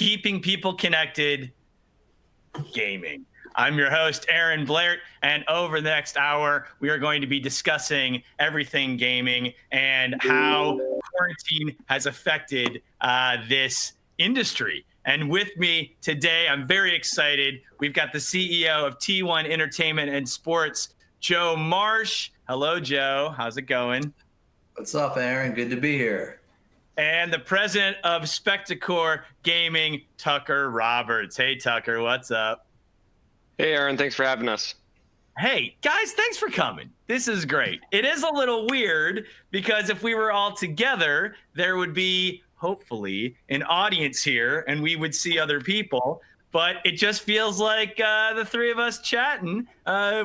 keeping people connected, gaming. I'm your host, Aaron Bleyaert, and over the next hour, we are going to be discussing everything gaming and how quarantine has affected this industry. And with me today, I'm very excited. We've got the CEO of T1 Entertainment and Sports, Joe Marsh. Hello, Joe. How's it going? What's up, Aaron? Good to be here. And the president of Spectacor Gaming, Tucker Roberts. Hey, Tucker, what's up? Hey, Aaron. Thanks for having us. Hey, guys, thanks for coming. This is great. It is a little weird because if we were all together, there would be, hopefully, an audience here and we would see other people. But it just feels like the three of us chatting,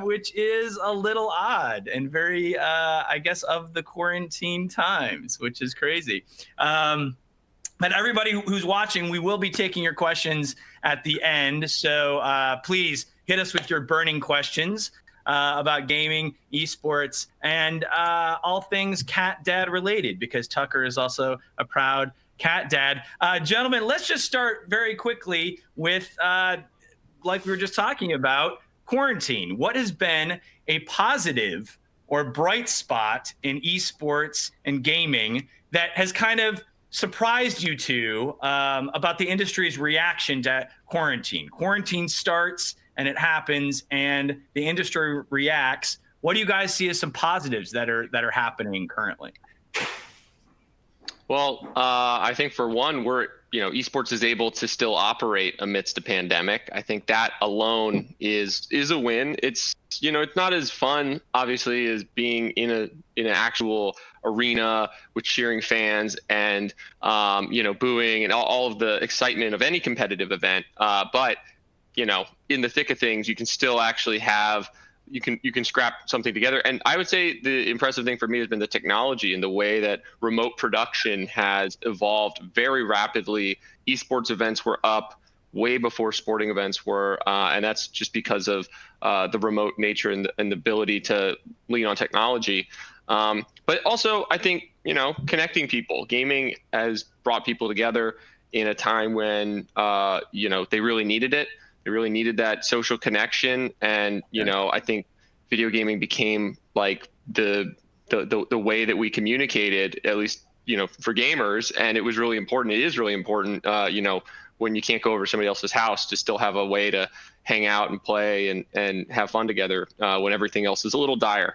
which is a little odd and very, I guess, of the quarantine times, which is crazy. But everybody who's watching, we will be taking your questions at the end. So please hit us with your burning questions about gaming, esports, and all things cat dad related, because Tucker is also a proud cat dad. Gentlemen, let's just start very quickly with, like we were just talking about, quarantine. What has been a positive or bright spot in esports and gaming that has kind of surprised you two about the industry's reaction to quarantine? Quarantine starts and it happens and the industry reacts. What do you guys see as some positives that are happening currently? Well, I think for one, esports is able to still operate amidst a pandemic. I think that alone is a win. It's not as fun, obviously, as being in an actual arena with cheering fans and booing and all of the excitement of any competitive event. But in the thick of things, you can still actually have. You can scrap something together. And I would say the impressive thing for me has been the technology and the way that remote production has evolved very rapidly. Esports events were up way before sporting events were, and that's just because of the remote nature and the ability to lean on technology. But also, I think, connecting people. Gaming has brought people together in a time when, they really needed it. They really needed that social connection, and I think video gaming became like the way that we communicated, at least for gamers, and it was really important. It is really important, when you can't go over to somebody else's house, to still have a way to hang out and play and have fun together when everything else is a little dire.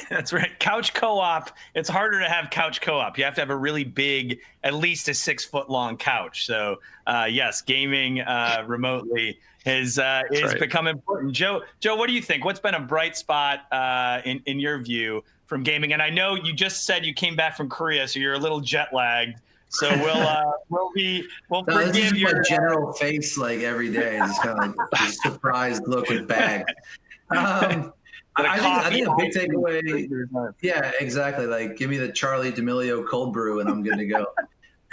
That's right. Couch co-op. It's harder to have couch co-op. You have to have a really big, at least a 6-foot long couch. So yes, gaming remotely is become important. Joe, what do you think? What's been a bright spot in your view from gaming? And I know you just said you came back from Korea, so you're a little jet lagged. So we'll forgive your my general face like every day. It's kind of like a surprised look with bag. I think a big takeaway. Yeah, exactly. Like, give me the Charlie D'Amelio cold brew and I'm good to go.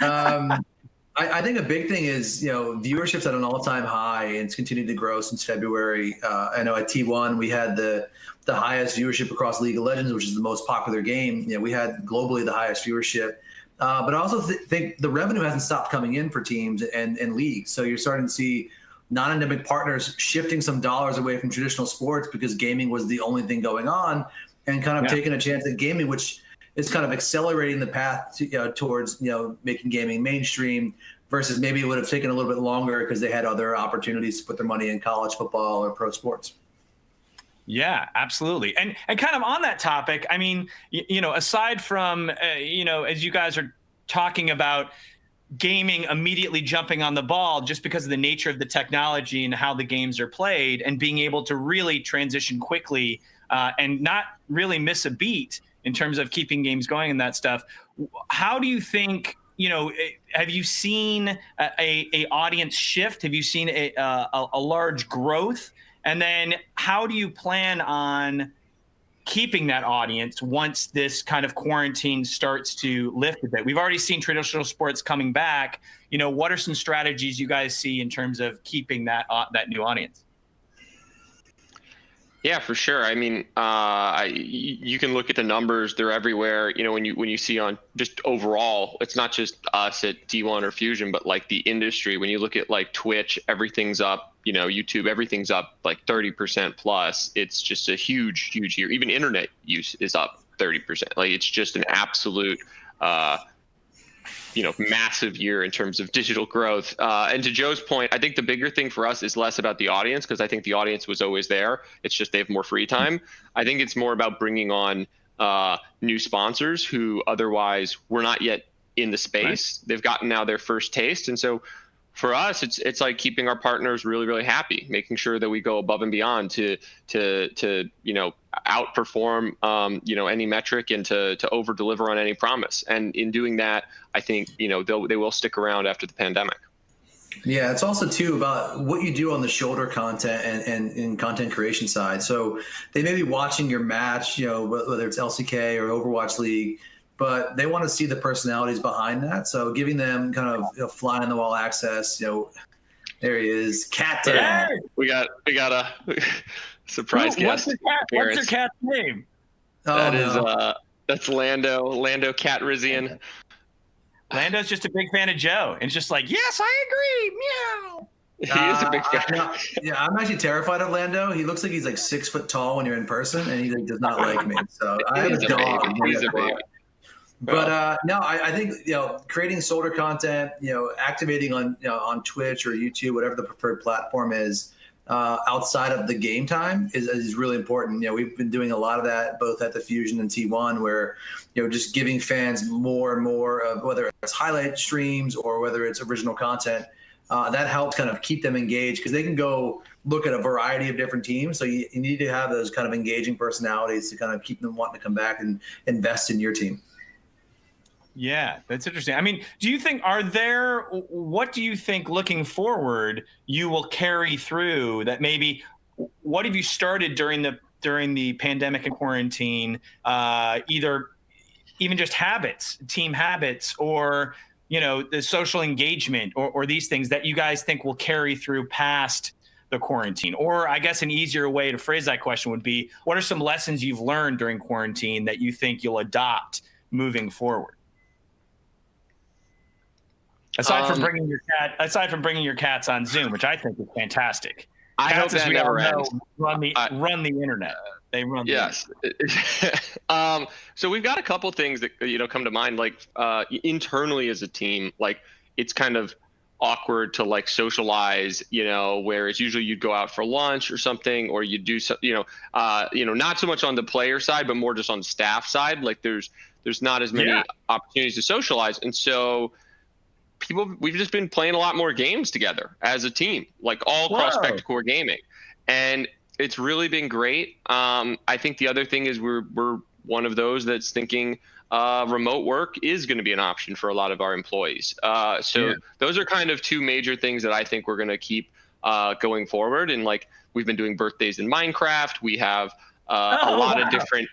I think a big thing is, viewership's at an all-time high and it's continued to grow since February. I know at T1 we had the highest viewership across League of Legends, which is the most popular game. We had globally the highest viewership. But I also think the revenue hasn't stopped coming in for teams and leagues. So you're starting to see non-endemic partners shifting some dollars away from traditional sports because gaming was the only thing going on, and kind of taking a chance at gaming, which is kind of accelerating the path to, towards making gaming mainstream, versus maybe it would have taken a little bit longer because they had other opportunities to put their money in college football or pro sports. Yeah, absolutely. And kind of on that topic, I mean, aside from, as you guys are talking about gaming immediately jumping on the ball just because of the nature of the technology and how the games are played, and being able to really transition quickly and not really miss a beat in terms of keeping games going and that stuff. How do you think, have you seen a audience shift? Have you seen a large growth? And then how do you plan on keeping that audience once this kind of quarantine starts to lift a bit? We've already seen traditional sports coming back. What are some strategies you guys see in terms of keeping that new audience? Yeah, for sure. I mean, you can look at the numbers; they're everywhere. You know, when you see on just overall, it's not just us at D1 or Fusion, but like the industry. When you look at like Twitch, everything's up. You know, YouTube, everything's up like 30% plus. It's just a huge year. Even internet use is up 30%. Like, it's just an absolute massive year in terms of digital growth. And to Joe's point, I think the bigger thing for us is less about the audience, because I think the audience was always there. It's just they have more free time. I think it's more about bringing on new sponsors who otherwise were not yet in the space. Right. They've gotten now their first taste. And so for us, it's like keeping our partners really, really happy, making sure that we go above and beyond to outperform any metric and to over deliver on any promise. And in doing that, I think they will stick around after the pandemic. Yeah, it's also too about what you do on the shoulder content and in content creation side. So they may be watching your match, whether it's LCK or Overwatch League, but they want to see the personalities behind that. So giving them kind of fly on the wall access. There he is, Cat. Yeah, we got a surprise guest. What's your cat's name? That's Lando Cat Rizian. Lando's just a big fan of Joe, and it's just like, yes, I agree, meow. He is a big fan. I'm actually terrified of Lando. He looks like he's like 6 foot tall when you're in person, and he does not like me. So I have a dog. He's a baby. But I think creating shoulder content, activating on Twitch or YouTube, whatever the preferred platform is, outside of the game time is really important. We've been doing a lot of that both at the Fusion and T1, where just giving fans more and more of, whether it's highlight streams or whether it's original content, that helps kind of keep them engaged, because they can go look at a variety of different teams. So you need to have those kind of engaging personalities to kind of keep them wanting to come back and invest in your team. Yeah, that's interesting. I mean, what do you think looking forward you will carry through that maybe, what have you started during the pandemic and quarantine, either even just habits, team habits, or, the social engagement or these things that you guys think will carry through past the quarantine? Or I guess an easier way to phrase that question would be, what are some lessons you've learned during quarantine that you think you'll adopt moving forward? Aside from bringing your cats on Zoom, which I think is fantastic. I hope that never ends. Run the internet. They run. Yes. So we've got a couple things that come to mind. Like internally as a team, like it's kind of awkward to like socialize. Whereas usually you'd go out for lunch or something, or you do so. Not so much on the player side, but more just on the staff side. Like there's not as many opportunities to socialize, and so we've just been playing a lot more games together as a team, like all across Spectacor gaming, and it's really been great. I think the other thing is we're one of those that's thinking remote work is going to be an option for a lot of our employees. Those are kind of two major things that I think we're going to keep going forward. And like we've been doing birthdays in Minecraft. We have a lot of different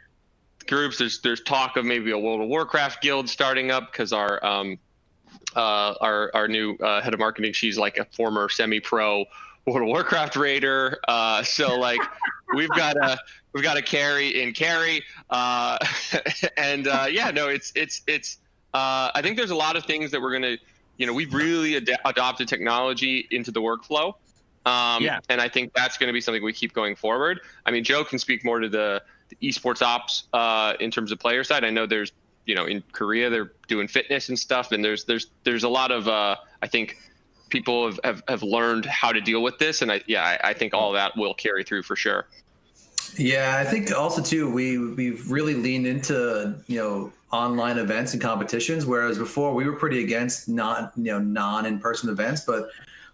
groups. There's talk of maybe a World of Warcraft guild starting up, because our new head of marketing, she's like a former semi-pro World of Warcraft raider. So like we've got a carry in carry, and it's I think there's a lot of things that we're gonna, we've really adopted technology into the workflow, and I think that's going to be something we keep going forward. I mean, Joe can speak more to the esports ops in terms of player side. I know there's in Korea, they're doing fitness and stuff. And there's a lot of, I think people have learned how to deal with this. And I think all of that will carry through for sure. Yeah. I think also too, we've really leaned into, online events and competitions, whereas before we were pretty against non-in-person events, but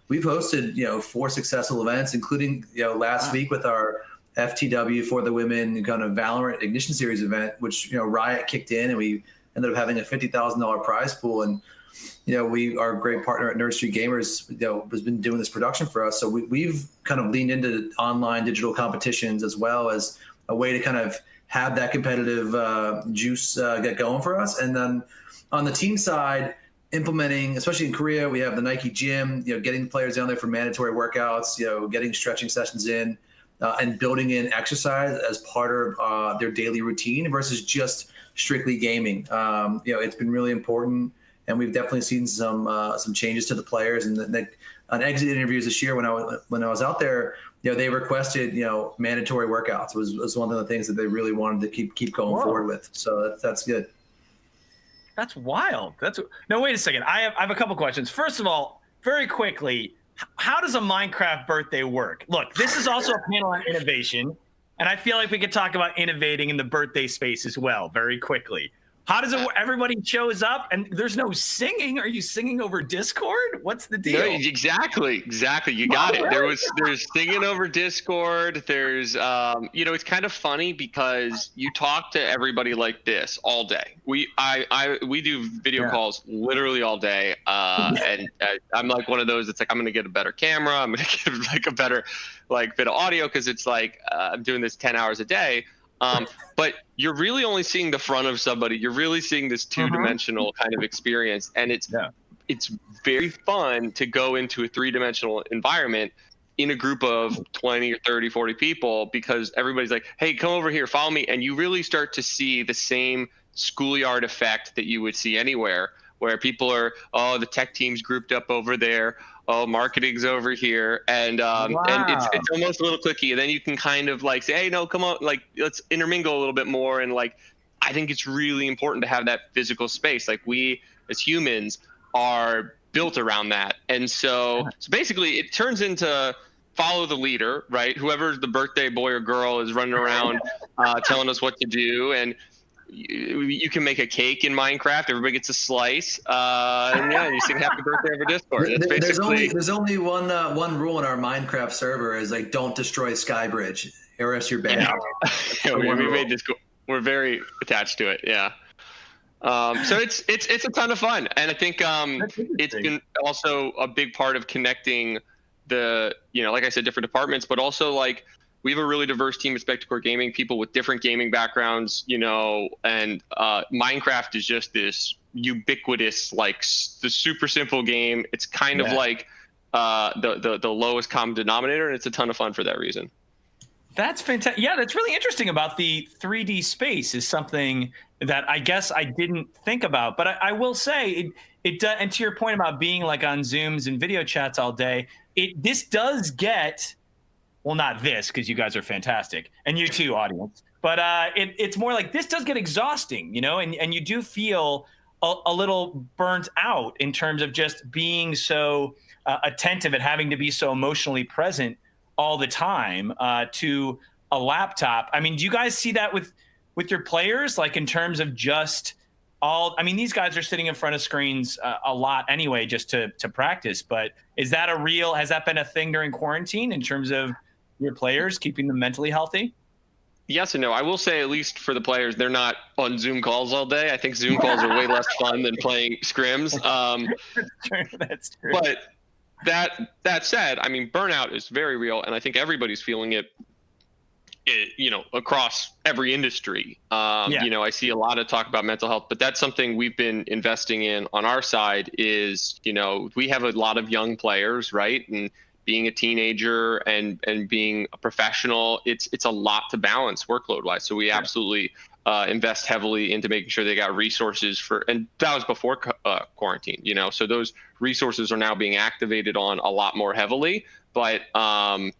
we've hosted, 4 successful events, including, last week with our FTW for the women kind of Valorant Ignition Series event, which Riot kicked in, and we ended up having a $50,000 prize pool. And our great partner at Nerd Street Gamers has been doing this production for us. So we've kind of leaned into online digital competitions as well as a way to kind of have that competitive juice get going for us. And then on the team side, implementing, especially in Korea, we have the Nike gym, getting players down there for mandatory workouts, getting stretching sessions in. and building in exercise as part of their daily routine versus just strictly gaming. It's been really important, and we've definitely seen some changes to the players. And on exit interviews this year, when I was out there, they requested mandatory workouts. Was one of the things that they really wanted to keep going forward with. So that's good. That's wild. No, wait a second. I have a couple questions. First of all, very quickly, how does a Minecraft birthday work? Look, this is also a panel on innovation, and I feel like we could talk about innovating in the birthday space as well very quickly. How does it? Everybody shows up, and there's no singing. Are you singing over Discord? What's the deal? No, exactly. You got it. There's singing over Discord. There's it's kind of funny because you talk to everybody like this all day. We do video calls literally all day, and I'm like one of those that's like, I'm gonna get a better camera. I'm gonna get like a better bit of audio because it's like I'm doing this 10 hours a day. But you're really only seeing the front of somebody. You're really seeing this two-dimensional kind of experience, and it's very fun to go into a three-dimensional environment in a group of 20 or 30, 40 people because everybody's like, hey, come over here, follow me. And you really start to see the same schoolyard effect that you would see anywhere, where people are, the tech team's grouped up over there. Marketing's over here, and it's almost a little cliquey, and then you can kind of like say, hey, no, come on, like let's intermingle a little bit more, and like I think it's really important to have that physical space. Like we as humans are built around that, and so basically it turns into follow the leader, right? Whoever the birthday boy or girl is running around telling us what to do, and you can make a cake in Minecraft. Everybody gets a slice, and you sing "Happy Birthday" over Discord. That's basically. There's only one rule in our Minecraft server is like don't destroy Skybridge, or else you're banned. We made this. We're very attached to it. Yeah. So it's a ton of fun, and I think it's been also a big part of connecting the like I said, different departments, but also like. We have a really diverse team at Spectacor Gaming, people with different gaming backgrounds, and Minecraft is just this ubiquitous, like the super simple game. It's kind of like the lowest common denominator, and it's a ton of fun for that reason. That's fantastic. Yeah, that's really interesting about the 3D space is something that I guess I didn't think about. But I will say it does, and to your point about being like on Zooms and video chats all day, this does get. Well, not this, because you guys are fantastic, and you too, audience. But it's more like this does get exhausting, and you do feel a little burnt out in terms of just being so attentive and having to be so emotionally present all the time to a laptop. I mean, do you guys see that with your players, like in terms of just these guys are sitting in front of screens a lot anyway, just to practice. But has that been a thing during quarantine in terms of your players, keeping them mentally healthy? Yes and no. I will say, at least for the players, they're not on Zoom calls all day. I think Zoom calls are way less fun than playing scrims. That's true. But that said, I mean, burnout is very real, and I think everybody's feeling it across every industry. I see a lot of talk about mental health, but that's something we've been investing in on our side is, we have a lot of young players, right? And being a teenager and being a professional, it's a lot to balance workload wise. So we absolutely invest heavily into making sure they got resources and that was before quarantine, so those resources are now being activated on a lot more heavily. But, I'm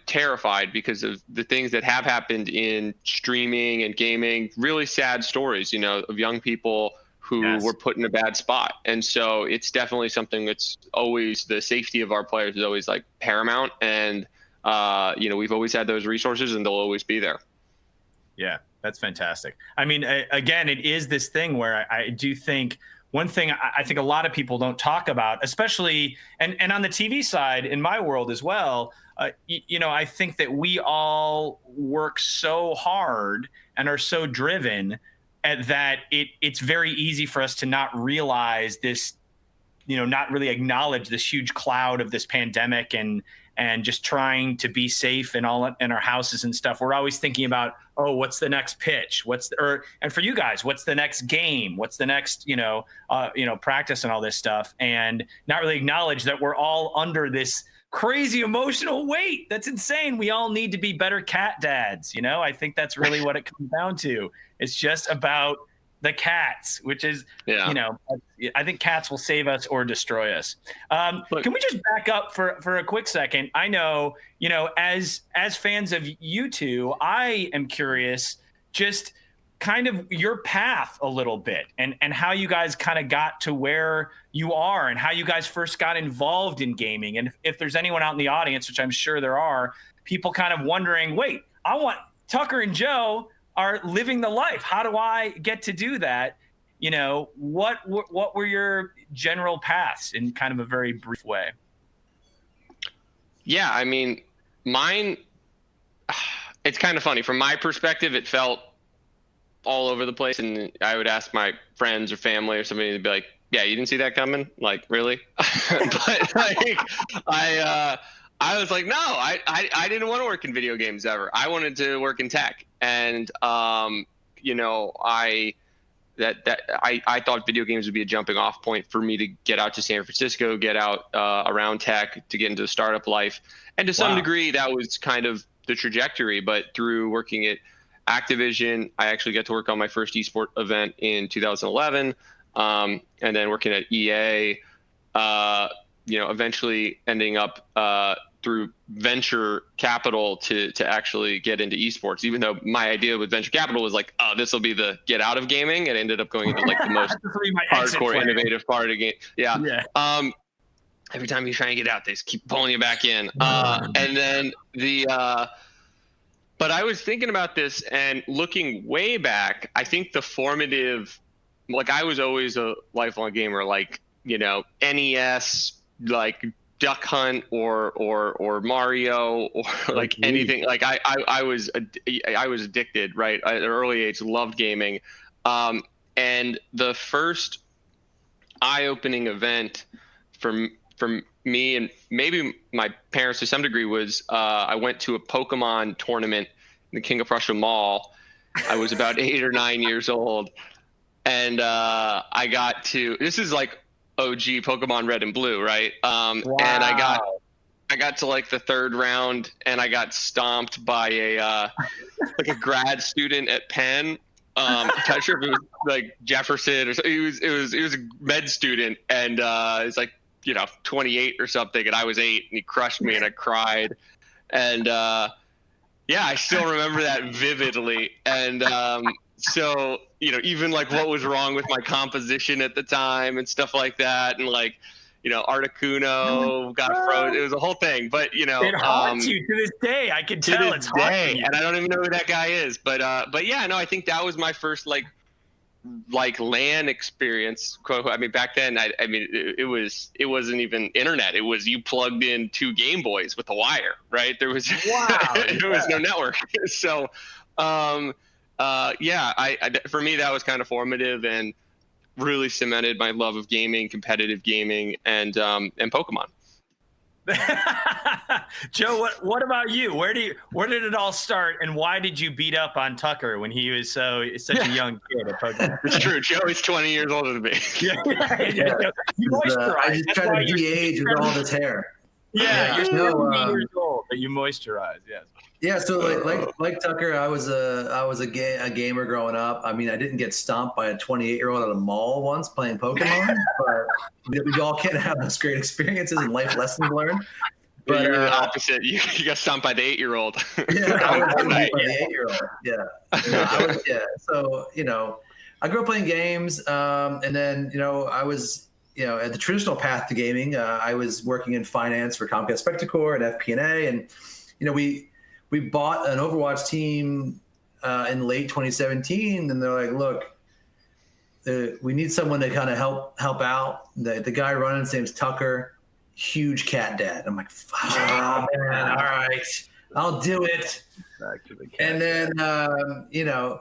terrified because of the things that have happened in streaming and gaming, really sad stories, of young people who were put in a bad spot. And so it's definitely something that's always, the safety of our players is always like paramount. And, we've always had those resources and they'll always be there. Yeah, that's fantastic. I mean, again, it is this thing where I do think one thing I think a lot of people don't talk about, especially, and on the TV side in my world as well, I think that we all work so hard and are so driven that it's very easy for us to not realize this, not really acknowledge this huge cloud of this pandemic and just trying to be safe and all in our houses and stuff. We're always thinking about, what's the next pitch? And for you guys, what's the next game? What's the next, practice and all this stuff, and not really acknowledge that we're all under this crazy emotional weight. That's insane. We all need to be better cat dads. I think that's really what it comes down to. It's just about the cats, which is, I think cats will save us or destroy us. Can we just back up for a quick second? I know, as fans of you two, I am curious just kind of your path a little bit and how you guys kind of got to where you are and how you guys first got involved in gaming. And if there's anyone out in the audience, which I'm sure there are, people kind of wondering, wait, I want Tucker and Joe are living the life. How do I get to do that? What were your general paths in kind of a very brief way? Yeah, I mean, mine, it's kind of funny. From my perspective, it felt all over the place, and I would ask my friends or family or somebody to be like, yeah, you didn't see that coming? Like, really? But like, I was like, no, I didn't want to work in video games ever. I wanted to work in tech. And, I thought video games would be a jumping off point for me to get out to San Francisco, get out around tech, to get into the startup life. And to some degree, that was kind of the trajectory. But through working at Activision, I actually got to work on my first eSport event in 2011. And then working at EA, eventually ending up through venture capital to actually get into esports, even though my idea with venture capital was like, oh, this will be the get out of gaming. It ended up going into like the most hardcore, innovative part of game. Yeah. Every time you try and get out, they just keep pulling you back in. And then but I was thinking about this and looking way back, I think the formative, like I was always a lifelong gamer, like, NES, like Duck Hunt or Mario or like anything. Like I was addicted, right? At an early age, loved gaming. And the first eye-opening event for me and maybe my parents to some degree was I went to a Pokemon tournament in the King of Prussia Mall. I was about 8 or 9 years old. And I got to, this is like OG Pokemon Red and Blue, right? And I got to like the third round, and I got stomped by a like a grad student at Penn. I'm not sure if it was like Jefferson or something. It was a med student, and it's like 28 or something, and I was 8, and he crushed me, and I cried, and I still remember that vividly, and so. Even like what was wrong with my composition at the time and stuff like that. And like, Articuno got frozen. It was a whole thing, but it haunts you to this day. I can tell it's haunting you. And I don't even know who that guy is, but yeah, no, I think that was my first like LAN experience. Quote, I mean, back then, it wasn't even internet. It was, you plugged in 2 Game Boys with a wire, right? There was, there was no network. So, for me, that was kind of formative and really cemented my love of gaming, competitive gaming, and Pokemon. Joe, what about you? Where did it all start, and why did you beat up on Tucker when he was such a young kid at Pokemon? It's true. Joe is 20 years older than me. You moisturize. I just tried to de-age with all this hair. Yeah, you're 17 years old, but you moisturize. Yes. Yeah, so like Tucker, I was a gamer growing up. I mean, I didn't get stomped by a 28-year-old at a mall once playing Pokemon, but we all can't have those great experiences and life lessons learned. But you're the opposite. You got stomped by the 8-year-old. Yeah, I was stomped by the 8-year-old. Yeah. So I grew up playing games, and then I was at the traditional path to gaming. I was working in finance for Comcast Spectacor and FP&A, and we bought an Overwatch team in late 2017, and they're like, look, we need someone to kind of help out. The guy running, his name's Tucker, huge cat dad. I'm like, oh, man, all right, I'll do it. And then, no,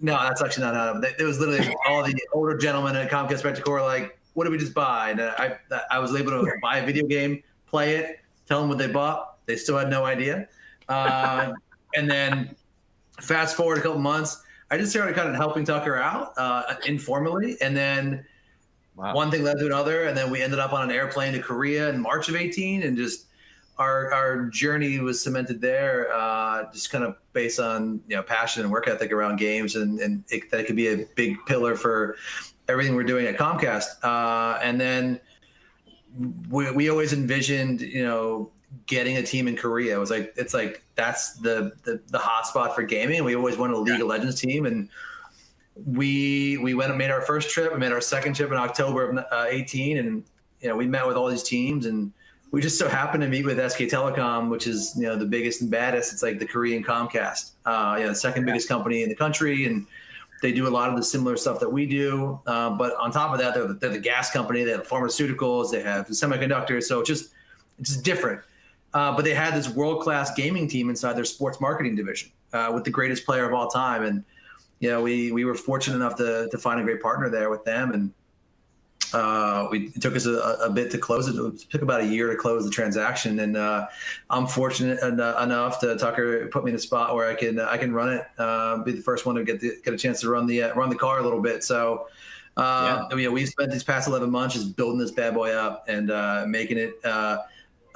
that's actually not how it was. Literally all the older gentlemen at Comcast Spectacor were like, what did we just buy? And I was able to buy a video game, play it, tell them what they bought. They still had no idea. And then fast forward a couple months, I just started kind of helping Tucker out informally. And then one thing led to another. And then we ended up on an airplane to Korea in March of 18 and just our journey was cemented there, just kind of based on passion and work ethic around games, and that could be a big pillar for everything we're doing at Comcast. And then we always envisioned getting a team in Korea. It's like that's the hot spot for gaming. We always wanted a League of Legends team, and we went and made our first trip. We made our second trip in October of 18, and we met with all these teams, and we just so happened to meet with SK Telecom, which is the biggest and baddest. It's like the Korean Comcast, the second biggest company in the country, and they do a lot of the similar stuff that we do. But on top of that, they're the gas company. They have pharmaceuticals. They have semiconductors. So it's just different. But they had this world-class gaming team inside their sports marketing division with the greatest player of all time. And we were fortunate enough to find a great partner there with them, and it took us a bit to close it. It took about a year to close the transaction, and I'm fortunate enough to Tucker put me in a spot where I can run it, be the first one to get a chance to run the car a little bit. So we've spent these past 11 months just building this bad boy up and making it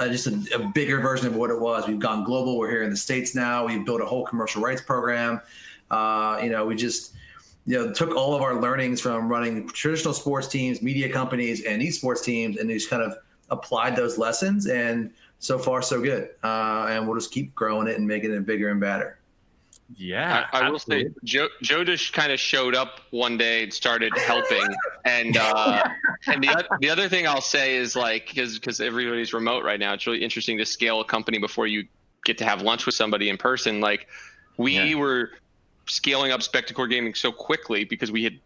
just a bigger version of what it was. We've gone global. We're here in the States now. We've built a whole commercial rights program. We just took all of our learnings from running traditional sports teams, media companies, and esports teams, and just kind of applied those lessons. And so far, so good. And we'll just keep growing it and making it bigger and better. Yeah, I will say, Joe just kind of showed up one day and started helping, and the other thing I'll say is because everybody's remote right now, it's really interesting to scale a company before you get to have lunch with somebody in person. We were scaling up Spectacor Gaming so quickly because we had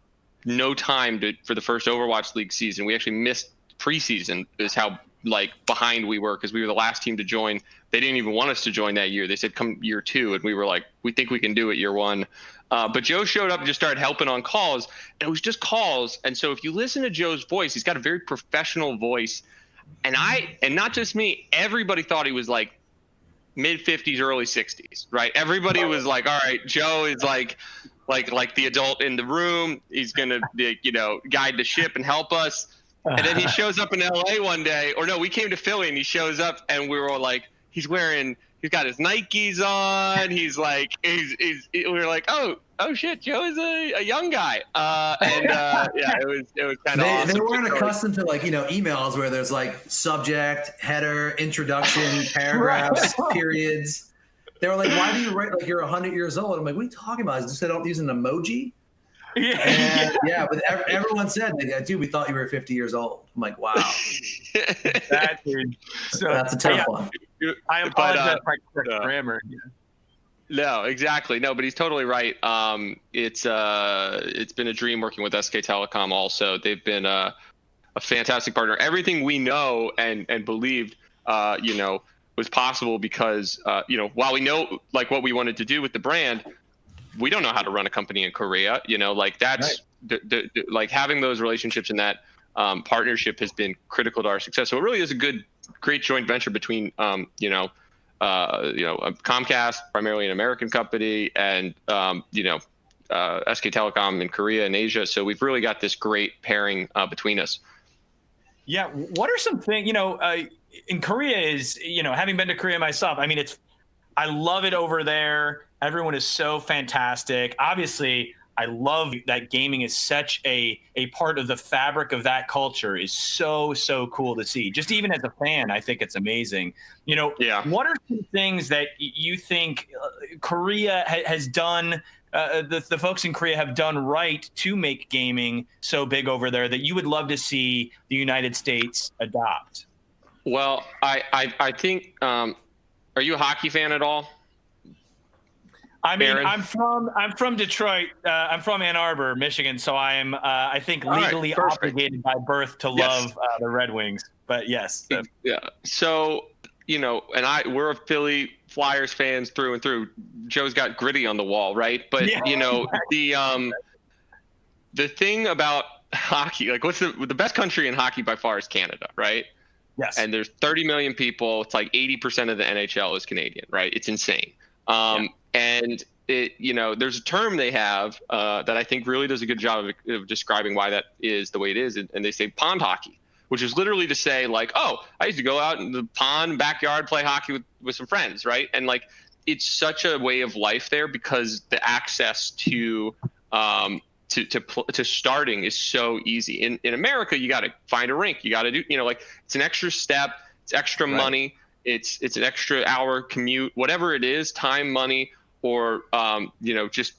no time for the first Overwatch League season. We actually missed preseason, is how behind we were, because we were the last team to join. They didn't even want us to join that year. They said come year 2, and we were like, we think we can do it year 1. But Joe showed up and just started helping on calls, and it was just calls. And so if you listen to Joe's voice, he's got a very professional voice, and not just me, everybody thought he was mid 50s, early 60s, right? Everybody was like, all right, Joe is like the adult in the room. He's gonna guide the ship and help us. And then he shows up in LA one day, or no, we came to Philly, and he shows up, and we were all like, he's got his Nikes on. We were like, oh shit, Joe is a young guy. It was kind of awesome. They weren't accustomed to emails where there's subject, header, introduction, paragraphs, periods. They were like, why do you write you're 100 years old? I'm like, what are you talking about? Is this I don't use an emoji? But everyone said, dude, we thought you were 50 years old. I'm like, wow. That's a tough one. I apologize for grammar. No, exactly. No, but he's totally right. It's been a dream working with SK Telecom also. They've been a fantastic partner. Everything we know and believed, was possible because, while we know what we wanted to do with the brand, we don't know how to run a company in Korea. That's right. Having those relationships and that partnership has been critical to our success. So it really is a great joint venture between Comcast, primarily an American company, and SK Telecom in Korea and Asia. So we've really got this great pairing between us. Yeah. What are some things, in Korea is, having been to Korea myself, I love it over there. Everyone is so fantastic. Obviously, I love that gaming is such a part of the fabric of that culture. Is so cool to see. Just even as a fan, I think it's amazing. What are some things that you think Korea has done, the folks in Korea have done right to make gaming so big over there that you would love to see the United States adopt? Well, I think, are you a hockey fan at all? Aaron? I'm from Detroit. I'm from Ann Arbor, Michigan. So I'm, I think, legally obligated by birth to love the Red Wings. But yes. Yeah. So, we're a Philly Flyers fans through and through. Joe's got gritty on the wall, right? But the thing about hockey, what's the best country in hockey by far is Canada, right? Yes. And there's 30 million people. It's 80% of the NHL is Canadian, right? It's insane. And there's a term they have that I think really does a good job of describing why that is the way it is. And they say pond hockey, which is literally to say like, oh, I used to go out in the pond, backyard, play hockey with some friends, right? And like, it's such a way of life there because the access to starting is so easy. In America, you got to find a rink, you got to do, like it's an extra step, it's extra money, it's an extra hour commute, whatever it is, time, money, or just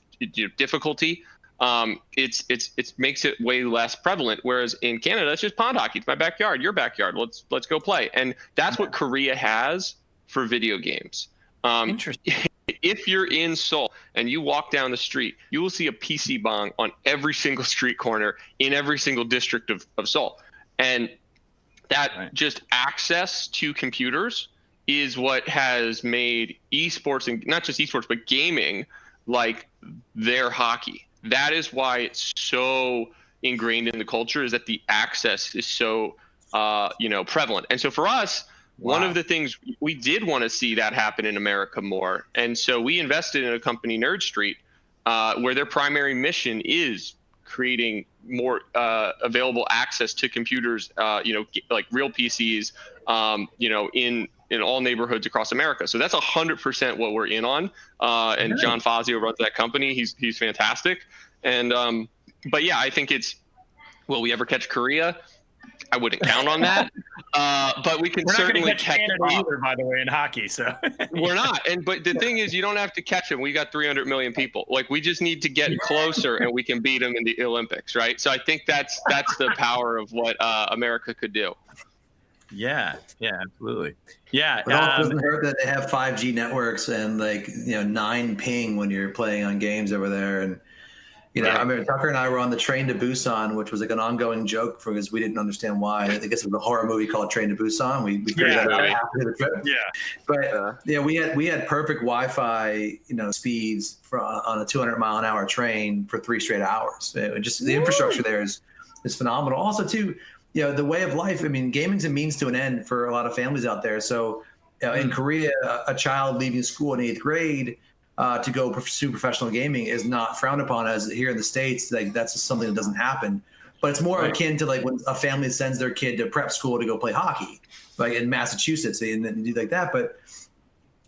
difficulty. It makes it way less prevalent. Whereas in Canada, it's just pond hockey. It's my backyard, your backyard. Let's go play. And that's what Korea has for video games. Interesting. If you're in Seoul and you walk down the street, you will see a PC bong on every single street corner in every single district of Seoul. And that just access to computers is what has made esports, and not just esports, but gaming, like their hockey. That is why it's so ingrained in the culture, is that the access is so prevalent. And so for us, one of the things we did want to see that happen in America more. And so we invested in a company, Nerd Street, where their primary mission is creating more available access to computers, like real PCs, in all neighborhoods across America. So that's 100% what we're in on. And John Fazio runs that company. He's fantastic. And but yeah, I think will we ever catch Korea? I wouldn't count on that, but we can certainly catch Canada either, by the way, in hockey. So we're not. But the thing is, you don't have to catch them. We got 300 million people. Like, we just need to get closer, and we can beat them in the Olympics, right? So I think that's the power of what America could do. Yeah, absolutely. Yeah, it also doesn't hurt that they have 5G networks and 9 ping when you're playing on games over there. And I mean, Tucker and I were on the train to Busan, which was like an ongoing joke because we didn't understand why. I guess it was a horror movie called Train to Busan. We figured that out after the trip. Yeah, but we had perfect Wi-Fi speeds on a 200-mile-an-hour train for 3 straight hours. The infrastructure there is phenomenal. Also, too, the way of life. I mean, gaming's a means to an end for a lot of families out there. So in Korea, a child leaving school in 8th grade to go pursue professional gaming is not frowned upon, as here in the States. Like, that's just something that doesn't happen. But it's more akin to like when a family sends their kid to prep school to go play hockey, like in Massachusetts, and do like that. But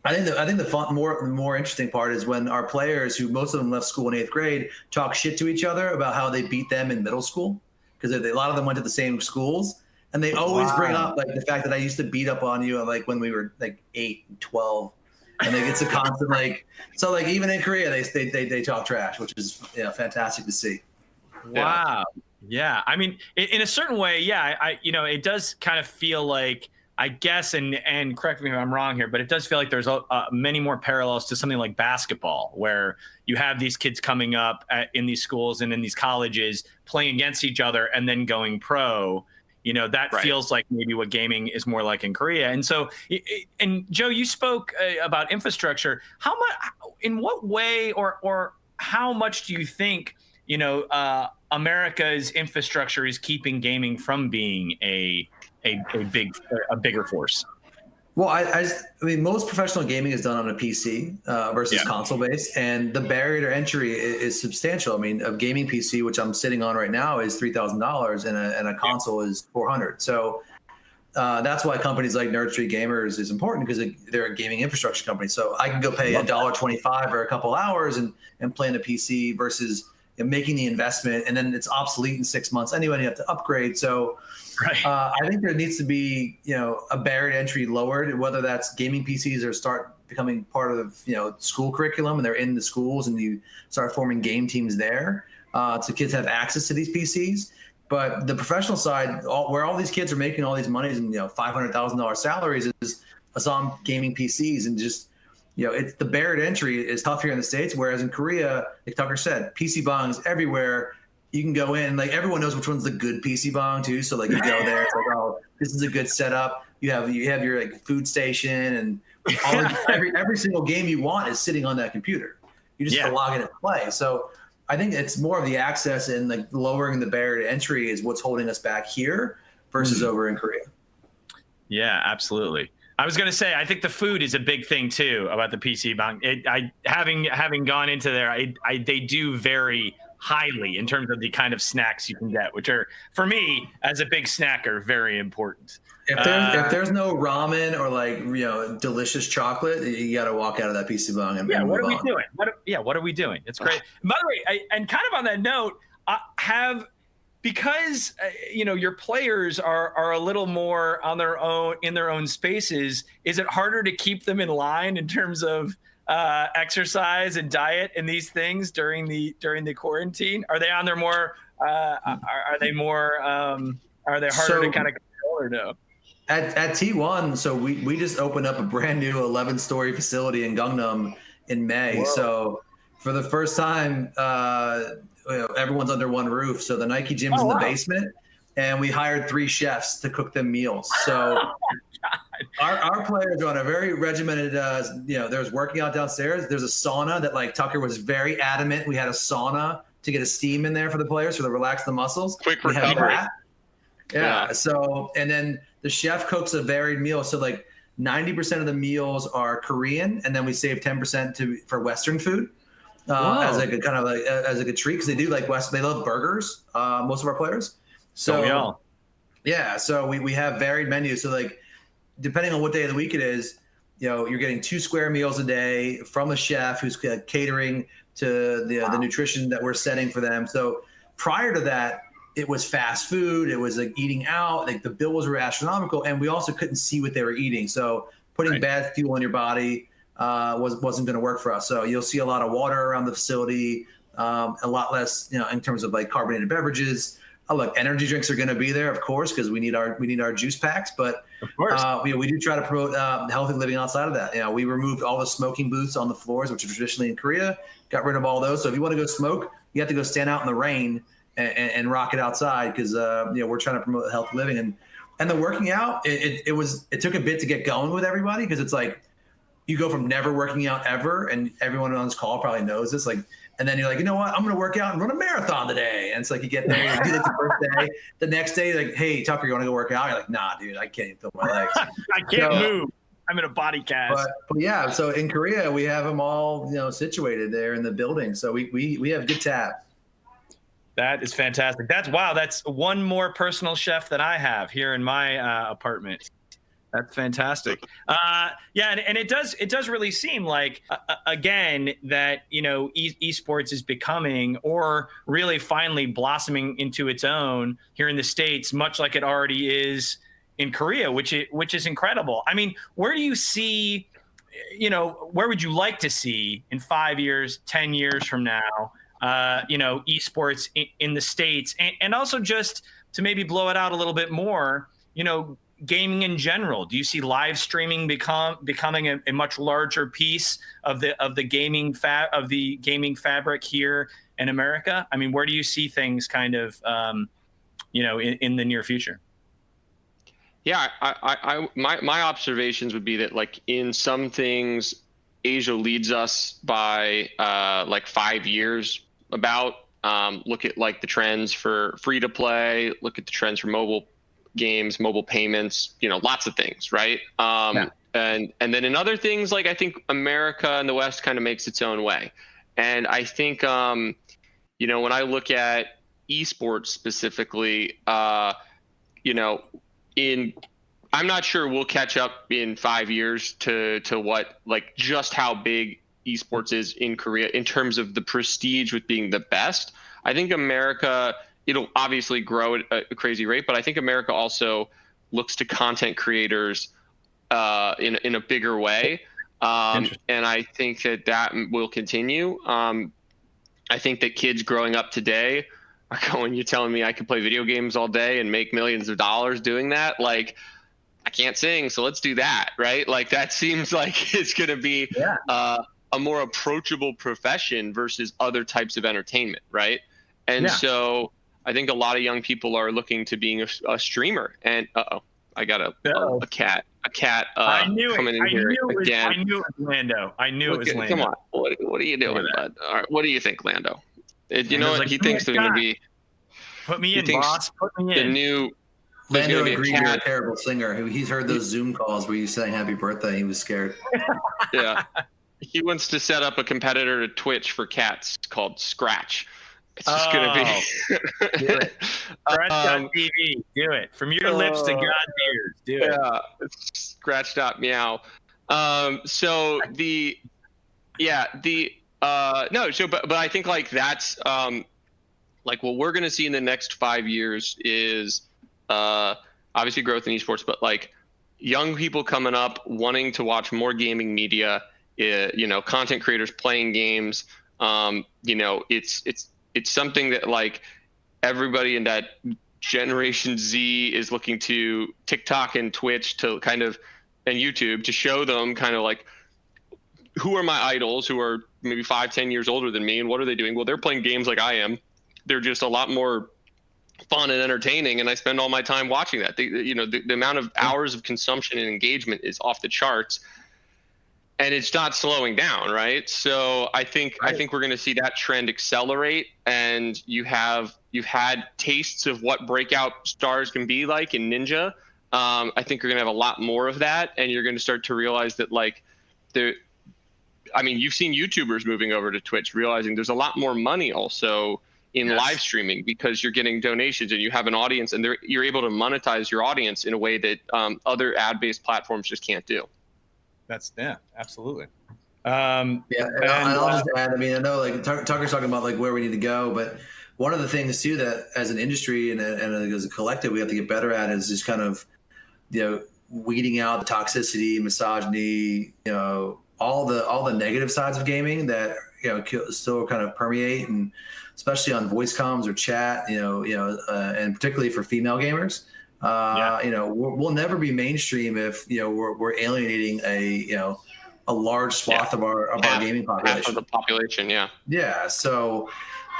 I think the more interesting part is when our players, who most of them left school in 8th grade, talk shit to each other about how they beat them in middle school, because a lot of them went to the same schools, and they always bring up like the fact that I used to beat up on you like when we were like 8 and 12. And it's a constant even in Korea they talk trash, which is fantastic to see. Wow. Yeah. I mean, in a certain way, it does kind of feel like, I guess, and correct me if I'm wrong here, but it does feel like there's many more parallels to something like basketball, where you have these kids coming up in these schools and in these colleges playing against each other and then going pro. That feels like maybe what gaming is more like in Korea. And so, and Joe, you spoke about infrastructure. How much, in what way, or how much do you think, America's infrastructure is keeping gaming from being a bigger force? Well, I mean, most professional gaming is done on a PC versus console-based, and the barrier to entry is substantial. I mean, a gaming PC, which I'm sitting on right now, is $3,000, and a console is $400. So that's why companies like Nerd Street Gamers is important, because they're a gaming infrastructure company. So I can go pay $1.25 for a couple hours and play on a PC versus making the investment, and then it's obsolete in 6 months anyway, and you have to upgrade. So I think there needs to be, a barrier to entry lowered, whether that's gaming PCs or start becoming part of, school curriculum, and they're in the schools and you start forming game teams there. So kids have access to these PCs. But the professional side, where all these kids are making all these monies and, $500,000 salaries, is on gaming PCs, and just, it's the barrier to entry is tough here in the States. Whereas in Korea, like Tucker said, PC bongs everywhere. You can go in, like, everyone knows which one's the good PC bong too. So like, you go there, it's like, oh, this is a good setup. You have your like food station, and every single game you want is sitting on that computer. You just have to log in and play. So I think it's more of the access and like lowering the barrier to entry is what's holding us back here versus over in Korea. Yeah, absolutely. I was going to say, I think the food is a big thing too about the PC bong. Having gone into there, they do vary highly in terms of the kind of snacks you can get, which are, for me, as a big snacker, very important. If there's no ramen or like delicious chocolate, you got to walk out of that PC bung and what move are we on. doing? What are we doing? It's great. By the way, and kind of on that note, because your players are a little more on their own in their own spaces. Is it harder to keep them in line in terms of exercise and diet and these things during the quarantine? Are they on their more? Are they harder to kind of control or no? At T1, so we just opened up a brand new 11-story facility in Gangnam in May. Whoa. So for the first time, everyone's under one roof. So the Nike gym's in the basement, and we hired 3 chefs to cook them meals. So our players are on a very regimented. There's working out downstairs. There's a sauna that like Tucker was very adamant. We had a sauna to get a steam in there for the players so to relax the muscles. Quick recovery. Yeah. So, and then the chef cooks a varied meal. So like 90% of the meals are Korean, and then we save 10% for Western food as like a kind of like as like a treat, because they do like they love burgers. Most of our players. So yeah. So we have varied menus. So like depending on what day of the week it is, you're getting 2 square meals a day from a chef who's catering to the nutrition that we're setting for them. So prior to that, it was fast food. It was like eating out. Like the bills were astronomical, and we also couldn't see what they were eating. So putting bad fuel in your body wasn't going to work for us. So you'll see a lot of water around the facility, a lot less, in terms of like carbonated beverages. Look, energy drinks are going to be there, of course, because we need our juice packs. But of course, we do try to promote healthy living outside of that. We removed all the smoking booths on the floors, which are traditionally in Korea. Got rid of all those. So if you want to go smoke, you have to go stand out in the rain and rock it outside, because we're trying to promote healthy living and the working out. It took a bit to get going with everybody, because it's like you go from never working out ever, and everyone on this call probably knows this, like, and then you're like, you know what, I'm going to work out and run a marathon today. And it's like you get there, you do it the first day, the next day, like, hey Tucker, you want to go work out? You're like, nah, dude, I can't even feel my legs. I can't move. I'm in a body cast. But yeah, so in Korea we have them all situated there in the building, so we have good tabs. That is fantastic. That's one more personal chef that I have here in my apartment. That's fantastic. And it does really seem like again that esports is becoming, or really finally blossoming into its own here in the States, much like it already is in Korea, which is incredible. I mean, where do you see, where would you like to see in 5 years, 10 years from now? Esports in the States, and also just to maybe blow it out a little bit more, gaming in general. Do you see live streaming becoming a much larger piece of the gaming fabric here in America? I mean, where do you see things kind of, in the near future? Yeah, my observations would be that like in some things, Asia leads us by like 5 years. Look at like the trends for free to play, look at the trends for mobile games, mobile payments, lots of things, right? And then in other things, like I think America and the West kind of makes its own way. And I think when I look at esports specifically, I'm not sure we'll catch up in 5 years to what, like, just how big esports is in Korea in terms of the prestige with being the best. I think America, it'll obviously grow at a crazy rate, but I think America also looks to content creators in a bigger way. And I think that will continue. I think that kids growing up today are going, you're telling me I could play video games all day and make millions of dollars doing that? Like, I can't sing, so let's do that, right? Like, that seems like it's going to be a more approachable profession versus other types of entertainment, right? And so I think a lot of young people are looking to being a streamer. And I got a cat coming in here again. I knew it was Lando. I knew it was Lando. Come on, what are you doing, bud? All right, what do you think, Lando? You know what? He thinks there's going to be. Put me in, boss. Put me in. The new. Lando agreed you're a terrible singer. He's heard those Zoom calls where you sang happy birthday. He was scared. Yeah. He wants to set up a competitor to Twitch for cats called Scratch. It's just gonna be. Do it. Scratch.tv. Do it. From your lips to God's ears. Do it. Yeah, scratch.meow. So but I think like that's like what we're gonna see in the next 5 years is obviously growth in esports, but like young people coming up wanting to watch more gaming media, content creators playing games. It's something that like everybody in that Generation Z is looking to TikTok and Twitch to kind of, and YouTube to show them kind of like, who are my idols who are maybe 5-10 years older than me, and what are they doing? Well, they're playing games like I am. They're just a lot more fun and entertaining, and I spend all my time watching that. The amount of hours of consumption and engagement is off the charts, and it's not slowing down, right? So I think we're going to see that trend accelerate, and you've had tastes of what breakout stars can be like in Ninja. I think you're going to have a lot more of that, and you're going to start to realize that like you've seen YouTubers moving over to Twitch, realizing there's a lot more money also in live streaming because you're getting donations and you have an audience, and you're able to monetize your audience in a way that other ad-based platforms just can't do. Absolutely. And I'll just add, I know like Tucker's talking about like where we need to go, but one of the things too that as an industry and as a collective we have to get better at is just kind of weeding out the toxicity, misogyny, all the negative sides of gaming that still kind of permeate, and especially on voice comms or chat, and particularly for female gamers. We'll never be mainstream if we're alienating a large swath of our gaming population. Half of the population, yeah. So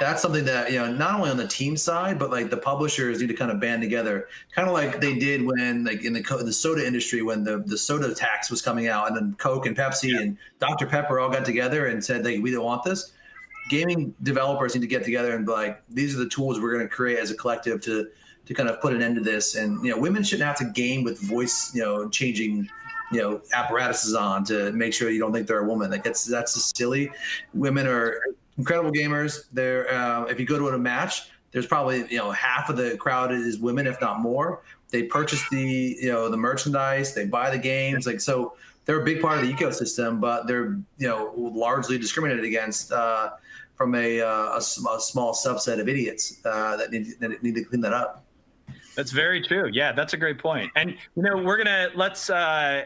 that's something that not only on the team side, but like the publishers need to kind of band together, kind of like they did when like in the soda industry when the soda tax was coming out, and then Coke and Pepsi and Dr. Pepper all got together and said we don't want this. Gaming developers need to get together and be like, these are the tools we're going to create as a collective to kind of put an end to this. And women shouldn't have to game with voice changing apparatuses on to make sure you don't think they're a woman. Like that's just silly. Women are incredible gamers. They're if you go to a match, there's probably half of the crowd is women, if not more. They purchase the the merchandise, they buy the games, like so they're a big part of the ecosystem, but they're largely discriminated against from a small subset of idiots that need to clean that up. That's very true. Yeah, that's a great point. And we're gonna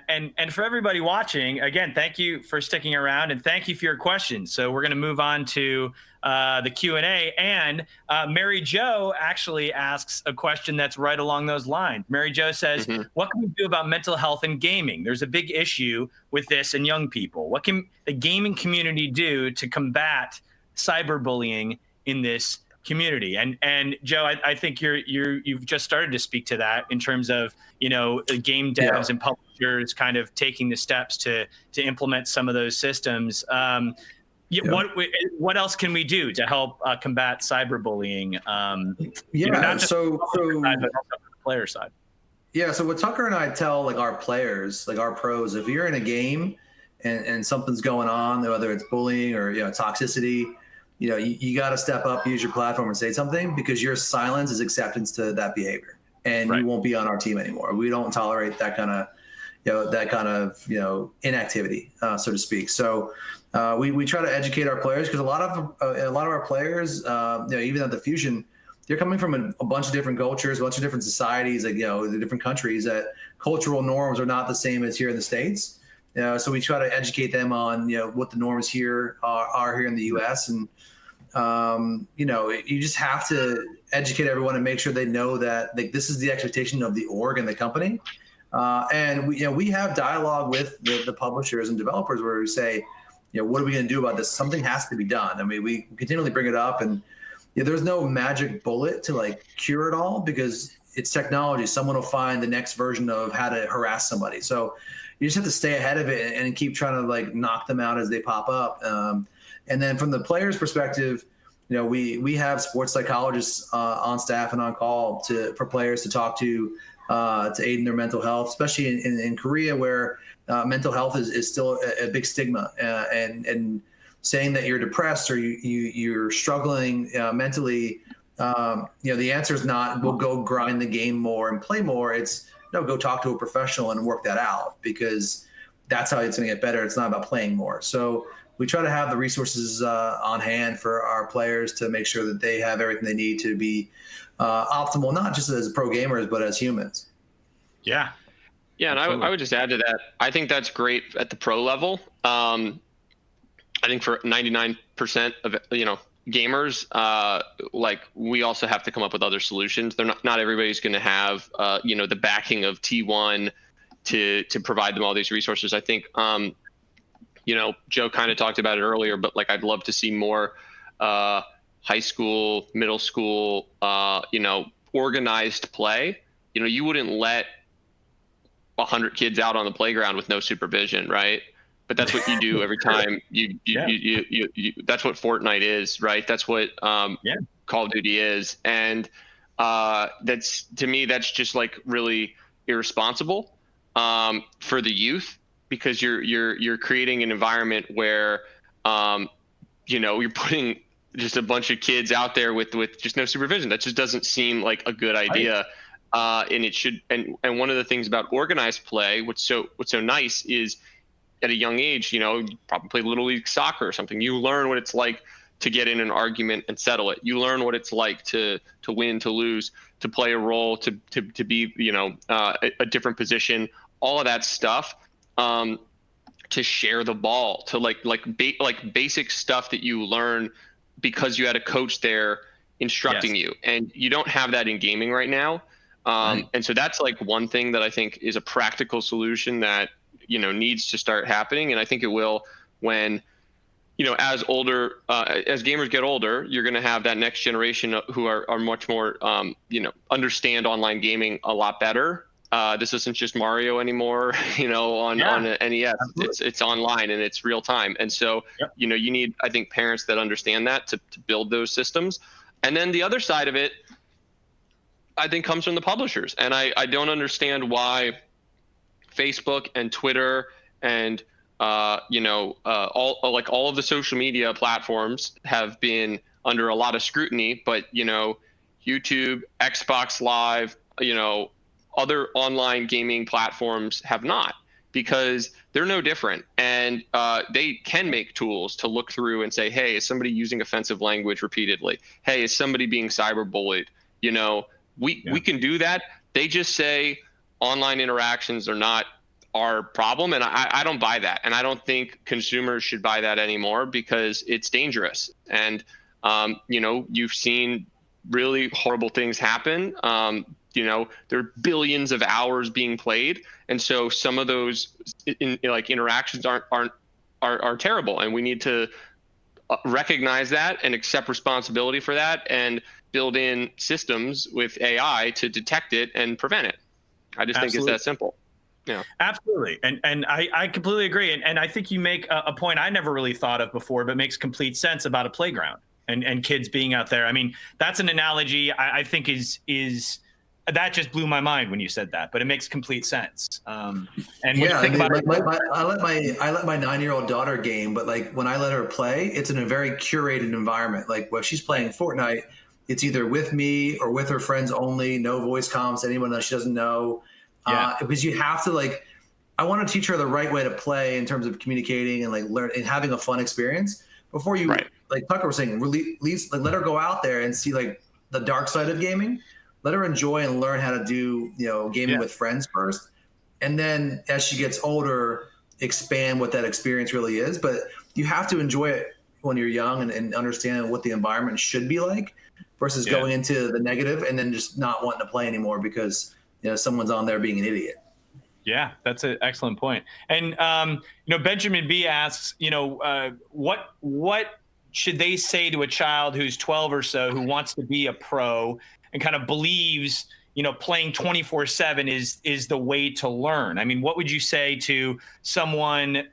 and for everybody watching, again, thank you for sticking around and thank you for your questions. So we're gonna move on to the Q&A, and Mary Jo actually asks a question that's right along those lines. Mary Jo says, what can we do about mental health in gaming? There's a big issue with this in young people. What can the gaming community do to combat cyberbullying in this community? And Joe, I think you've just started to speak to that in terms of game devs and publishers kind of taking the steps to implement some of those systems. What else can we do to help combat cyberbullying? Not just on the side, but also on the player side. Yeah. So what Tucker and I tell like our players, like our pros, if you're in a game and something's going on, whether it's bullying or toxicity, you got to step up, use your platform and say something, because your silence is acceptance to that behavior, and you won't be on our team anymore. We don't tolerate that kind of, inactivity, so to speak. So we try to educate our players, because a lot of our players, even at the Fusion, they're coming from a bunch of different cultures, a bunch of different societies, like, the different countries, that cultural norms are not the same as here in the States. So we try to educate them on, what the norms here are here in the U.S. And, you just have to educate everyone and make sure they know that this is the expectation of the org and the company. And we have dialogue with the publishers and developers where we say, what are we going to do about this? Something has to be done. I mean, we continually bring it up, and there's no magic bullet to cure it all, because it's technology. Someone will find the next version of how to harass somebody. So you just have to stay ahead of it and keep trying to knock them out as they pop up. And then from the player's perspective, we have sports psychologists on staff and on call for players to talk to aid in their mental health, especially in Korea, where mental health is still a big stigma. And saying that you're depressed or you're struggling mentally, the answer is not, we'll go grind the game more and play more. It's no, go talk to a professional and work that out, because that's how it's going to get better. It's not about playing more. So we try to have the resources on hand for our players to make sure that they have everything they need to be optimal, not just as pro gamers, but as humans. Yeah. Yeah, and I would just add to that. I think that's great at the pro level. I think for 99% of gamers, like, we also have to come up with other solutions. They're not everybody's going to have the backing of T1 to provide them all these resources. I think Joe kind of talked about it earlier, but like, I'd love to see more high school, middle school, organized play. You wouldn't let 100 kids out on the playground with no supervision, right? But that's what you do every time you that's what Fortnite is, right? That's what Call of Duty is. And that's, to me, that's just like really irresponsible for the youth, because you're creating an environment where you're putting just a bunch of kids out there with just no supervision. That just doesn't seem like a good idea. And it should, and one of the things about organized play, what's so nice is, at a young age, you probably play Little League soccer or something. You learn what it's like to get in an argument and settle it. You learn what it's like to win, to lose, to play a role, to be, a different position, all of that stuff, to share the ball, to like basic stuff that you learn because you had a coach there instructing you. And you don't have that in gaming right now. And so that's like one thing that I think is a practical solution that, needs to start happening. And I think it will when, as gamers get older, you're going to have that next generation who are much more, understand online gaming a lot better. This isn't just Mario anymore, on an NES. It's online and it's real time. And so, you need, I think, parents that understand that to build those systems. And then the other side of it, I think, comes from the publishers. And I don't understand why Facebook and Twitter and all of the social media platforms have been under a lot of scrutiny, but YouTube, Xbox Live, other online gaming platforms have not, because they're no different. And they can make tools to look through and say, hey, is somebody using offensive language repeatedly? Hey, is somebody being cyberbullied? We can do that. They just say online interactions are not our problem. And I don't buy that. And I don't think consumers should buy that anymore, because it's dangerous. And, you've seen really horrible things happen. There are billions of hours being played. And so some of those interactions are terrible. And we need to recognize that and accept responsibility for that, and build in systems with AI to detect it and prevent it. I just think it's that simple. Yeah, absolutely. And I completely agree. And I think you make a point I never really thought of before, but makes complete sense about a playground and kids being out there. I mean, that's an analogy I think is that just blew my mind when you said that, but it makes complete sense. And when you think about it, I let my 9-year-old daughter game, but like when I let her play, it's in a very curated environment. Like when she's playing Fortnite, it's either with me or with her friends only, no voice comms, anyone that she doesn't know. Because you have to I want to teach her the right way to play in terms of communicating and learn and having a fun experience before you, like Tucker was saying, let her go out there and see the dark side of gaming. Let her enjoy and learn how to do, gaming with friends first. And then as she gets older, expand what that experience really is. But you have to enjoy it when you're young and understand what the environment should be like versus going into the negative and then just not wanting to play anymore because someone's on there being an idiot. Yeah, that's an excellent point. And Benjamin B asks, what should they say to a child who's 12 or so who wants to be a pro and kind of believes playing 24/7 is the way to learn? I mean, what would you say to someone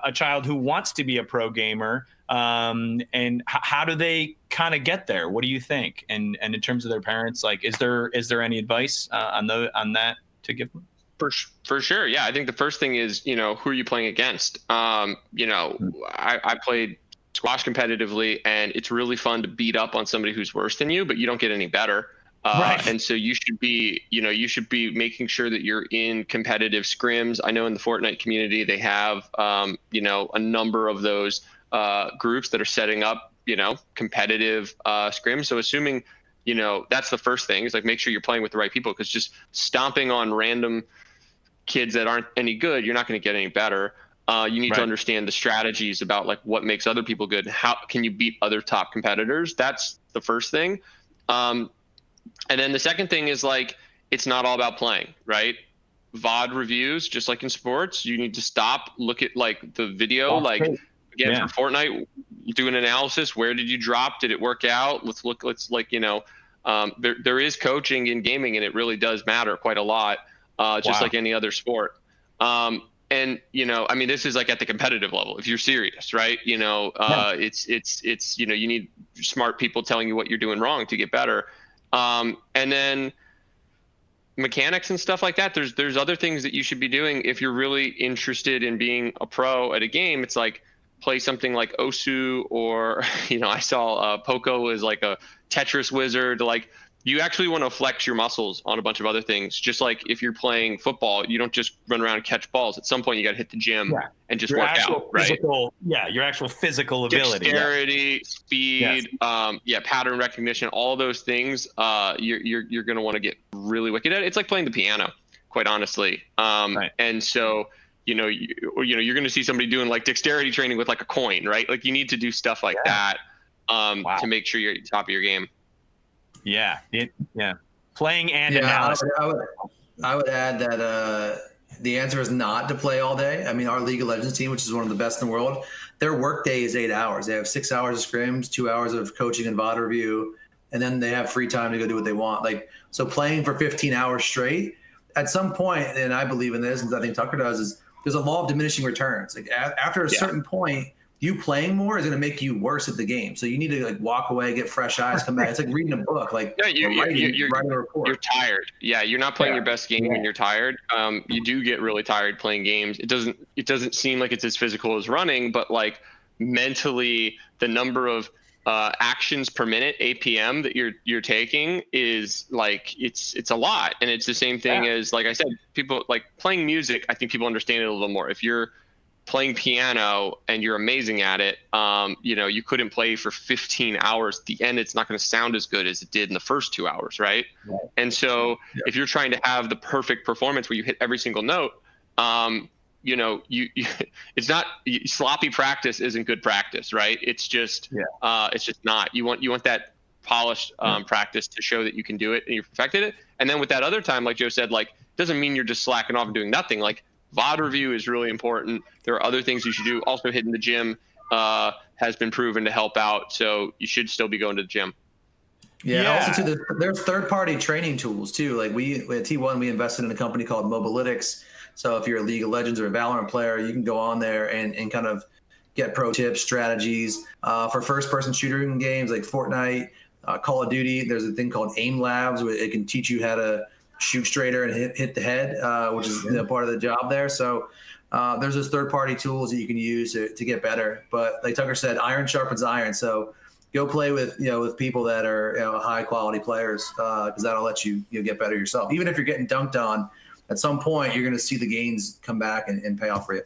a child who wants to be a pro gamer, and how do they kind of get there? What do you think? And in terms of their parents, is there any advice on that to give them? For sure. Yeah. I think the first thing is, who are you playing against? I played squash competitively, and it's really fun to beat up on somebody who's worse than you, but you don't get any better. Right. And so you should be making sure that you're in competitive scrims. I know in the Fortnite community, they have, a number of those groups that are setting up, competitive scrims. So assuming, that's the first thing is like, make sure you're playing with the right people, because just stomping on random kids that aren't any good, you're not going to get any better. You need to understand the strategies about like what makes other people good. How can you beat other top competitors? That's the first thing. And then the second thing is like, it's not all about playing, right? VOD reviews, just like in sports, you need to stop, look at like the video, for Fortnite, do an analysis. Where did you drop? Did it work out? There is coaching in gaming, and it really does matter quite a lot, just like any other sport. And, this is like at the competitive level, if you're serious, right? It's you need smart people telling you what you're doing wrong to get better. And then mechanics and stuff like that. There's other things that you should be doing if you're really interested in being a pro at a game. It's like play something like Osu, or, I saw Poco is like a Tetris wizard. Like, you actually want to flex your muscles on a bunch of other things. Just like if you're playing football, you don't just run around and catch balls. At some point, you got to hit the gym and just work out, right? Your actual physical ability. Dexterity, speed, pattern recognition, all those things, you're going to want to get really wicked at it. It's like playing the piano, quite honestly. And so, you're going to see somebody doing like dexterity training with like a coin, right? Like, you need to do stuff like that to make sure you're at the top of your game. Yeah. Playing and analysis. I would add that the answer is not to play all day. I mean, our League of Legends team, which is one of the best in the world, their work day is 8 hours. They have 6 hours of scrims, 2 hours of coaching and VOD review, and then they have free time to go do what they want. Like, so playing for 15 hours straight, at some point, and I believe in this, and I think Tucker does, is there's a law of diminishing returns. Like, after a certain point, you playing more is going to make you worse at the game. So you need to like walk away, get fresh eyes, come back. It's like reading a book, like writing a report. You're tired. Yeah, you're not playing your best game when you're tired. You do get really tired playing games. It doesn't seem like it's as physical as running, but like mentally, the number of actions per minute (APM) that you're taking is like it's a lot. And it's the same thing as, like I said, people like playing music. I think people understand it a little more. If you're playing piano and you're amazing at it, you couldn't play for 15 hours. At the end, it's not going to sound as good as it did in the first 2 hours, right? And so if you're trying to have the perfect performance where you hit every single note, it's not, sloppy practice isn't good practice, right? It's just not. You want that polished practice to show that you can do it and you perfected it. And then with that other time, like Joe said, like, doesn't mean you're just slacking off and doing nothing. Like, VOD review is really important. There are other things you should do. Also, hitting the gym has been proven to help out. So you should still be going to the gym. Also, too, there's third-party training tools, too. Like, we at T1, we invested in a company called Mobalytics. So if you're a League of Legends or a Valorant player, you can go on there and kind of get pro tips, strategies. For first-person shooting games like Fortnite, Call of Duty, there's a thing called Aim Labs, where it can teach you how to shoot straighter and hit the head, which is part of the job there. So there's those third-party tools that you can use to get better. But like Tucker said, iron sharpens iron. So go play with people that are high-quality players, because that'll let you get better yourself. Even if you're getting dunked on, at some point you're going to see the gains come back and pay off for you.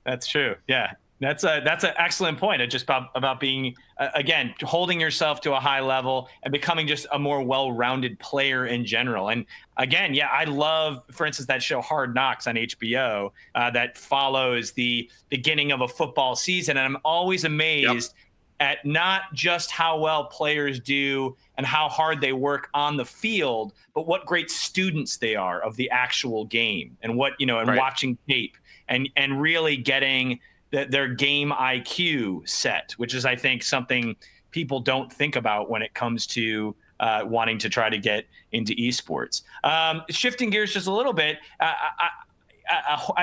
That's true. Yeah. That's an excellent point. It's just about being, again, holding yourself to a high level and becoming just a more well-rounded player in general. And again, I love, for instance, that show Hard Knocks on HBO that follows the beginning of a football season. And I'm always amazed at not just how well players do and how hard they work on the field, but what great students they are of the actual game and what, and watching tape and really getting their game IQ set, which is, I think, something people don't think about when it comes to wanting to try to get into esports. Shifting gears just a little bit,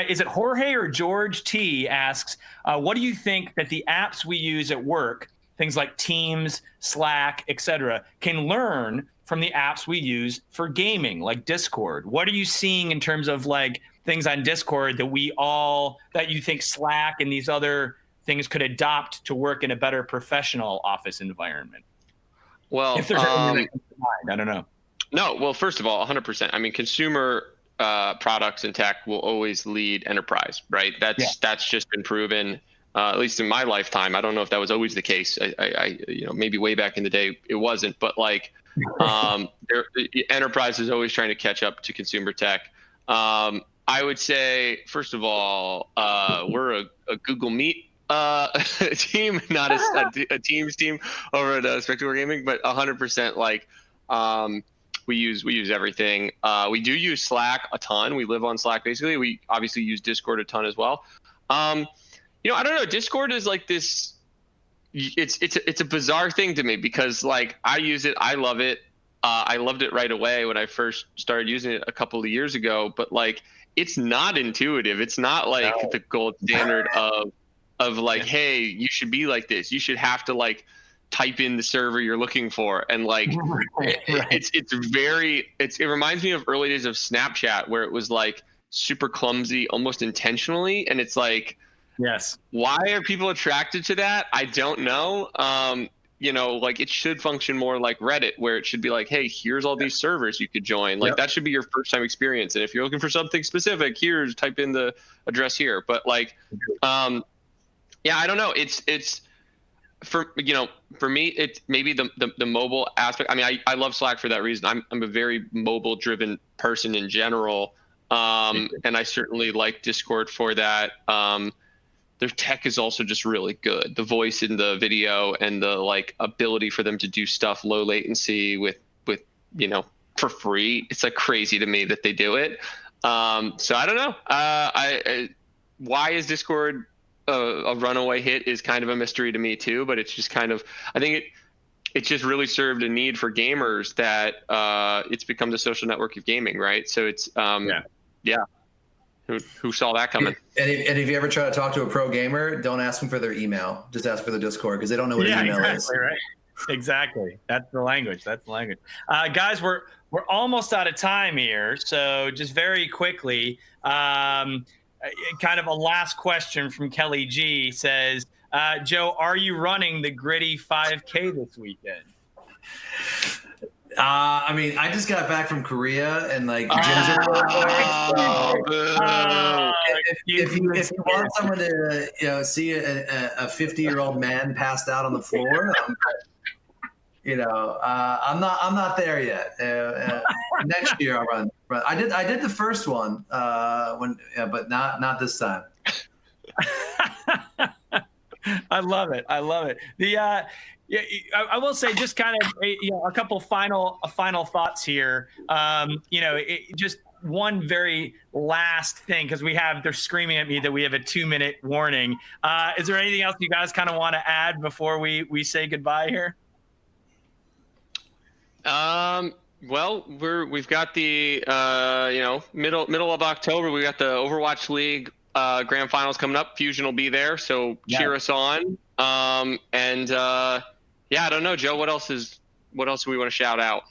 is it Jorge or George T asks, what do you think that the apps we use at work, things like Teams, Slack, etc., can learn from the apps we use for gaming, like Discord? What are you seeing in terms of like things on Discord that you think Slack and these other things could adopt to work in a better professional office environment? Well, If there's anything that comes to mind, I don't know. No, well, first of all, 100%. I mean, consumer products and tech will always lead enterprise, right? That's just been proven, at least in my lifetime. I don't know if that was always the case. I maybe way back in the day it wasn't, but like, enterprise is always trying to catch up to consumer tech. I would say, first of all, we're a Google Meet team, not a Teams team over at Spectacor Gaming, but 100% like. We use everything. We do use Slack a ton. We live on Slack basically. We obviously use Discord a ton as well. I don't know. Discord is like this. It's a bizarre thing to me because like I use it. I love it. I loved it right away when I first started using it a couple of years ago. But like, it's not intuitive. It's not like the gold standard of like, hey, you should be like this. You should have to like type in the server you're looking for, and like it reminds me of early days of Snapchat where it was like super clumsy almost intentionally, and it's like, yes, why are people attracted to that? I don't know. Like it should function more like Reddit, where it should be like, hey, here's all these servers you could join. Like that should be your first time experience, and if you're looking for something specific, here's type in the address here. But like I don't know, it's for me, it's maybe the mobile aspect. I mean, I love Slack for that reason. I'm a very mobile driven person in general. And I certainly like Discord for that. Their tech is also just really good. The voice in the video and the like ability for them to do stuff low latency with for free. It's like crazy to me that they do it. So I don't know. Why is Discord a runaway hit is kind of a mystery to me too, but it's just kind of, I think it just really served a need for gamers that it's become the social network of gaming, right? So it's who saw that coming? And if you ever try to talk to a pro gamer, don't ask them for their email. Just ask for the Discord because they don't know what an email is. Right. Exactly. That's the language. Guys, we're almost out of time here, so just very quickly. Kind of a last question from Kelly G says, Joe, are you running the gritty 5K this weekend? I mean, I just got back from Korea and like gyms are. If you want someone to see a 50-year-old man passed out on the floor, I'm not there yet. Next year I'll run. I did the first one but not this time. I love it. I will say just kind of a couple final thoughts here. Just one very last thing, because they're screaming at me that we have a 2-minute warning. Is there anything else you guys kind of want to add before we say goodbye here? Well, we've got the middle of October. We got the Overwatch League grand finals coming up. Fusion will be there, so cheer us on. I don't know, Joe. What else do we want to shout out?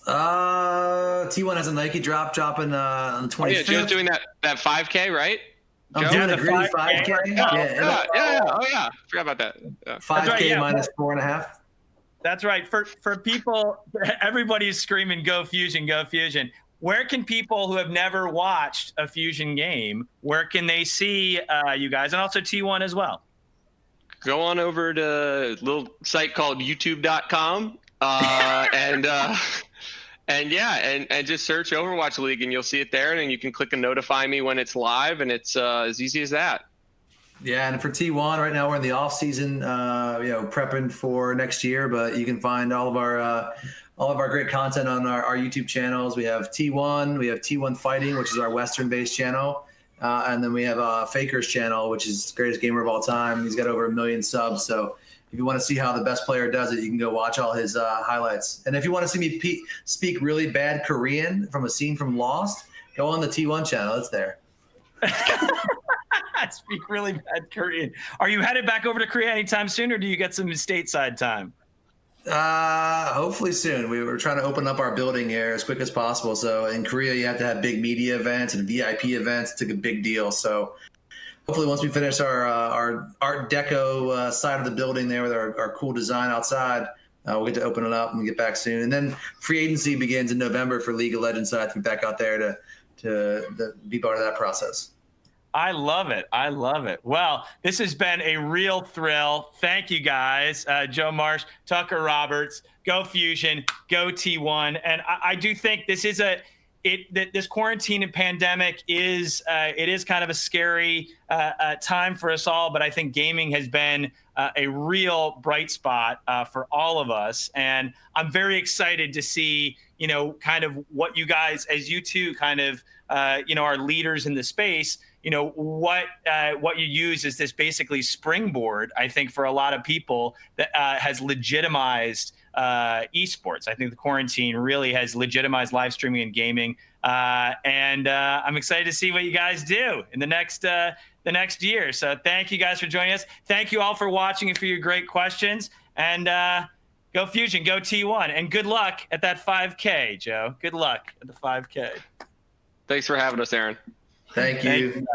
T1 has a Nike dropping on the 25th. Yeah, Joe's doing that 5K, right? I'm doing a gritty 5K. Oh yeah, forgot about that. 5K minus 4.5. That's right. For people, everybody's screaming, "Go Fusion, go Fusion." Where can people who have never watched a Fusion game, where can they see you guys, and also T1 as well? Go on over to a little site called youtube.com and just search Overwatch League and you'll see it there, and then you can click and notify me when it's live, and it's as easy as that. Yeah, and for T1 right now we're in the off season, prepping for next year, but you can find all of our great content on our YouTube channels. We have T1, we have T1 Fighting, which is our Western-based channel. And then we have Faker's channel, which is the greatest gamer of all time. He's got over 1 million subs. So if you want to see how the best player does it, you can go watch all his highlights. And if you want to see me speak really bad Korean from a scene from Lost, go on the T1 channel. It's there. Speak really bad Korean. Are you headed back over to Korea anytime soon, or do you get some stateside time? Hopefully soon. We were trying to open up our building here as quick as possible. So in Korea, you have to have big media events and VIP events. It's a big deal. So hopefully once we finish our Art Deco side of the building there with our cool design outside, we'll get to open it up and get back soon. And then free agency begins in November for League of Legends, so I have to be back out there to be part of that process. I love it. I love it. Well, this has been a real thrill. Thank you, guys. Joe Marsh, Tucker Roberts, go Fusion, go T1. And I do think this is this quarantine and pandemic is kind of a scary time for us all, but I think gaming has been a real bright spot for all of us. And I'm very excited to see, kind of what you guys, as you two kind of, are leaders in the space, what you use is this basically springboard, I think, for a lot of people that has legitimized esports. I think the quarantine really has legitimized live streaming and gaming. And I'm excited to see what you guys do in the next year. So thank you guys for joining us. Thank you all for watching and for your great questions. And go Fusion, go T1. And good luck at that 5K, Joe. Good luck at the 5K. Thanks for having us, Aaron. Thank you. Thank you.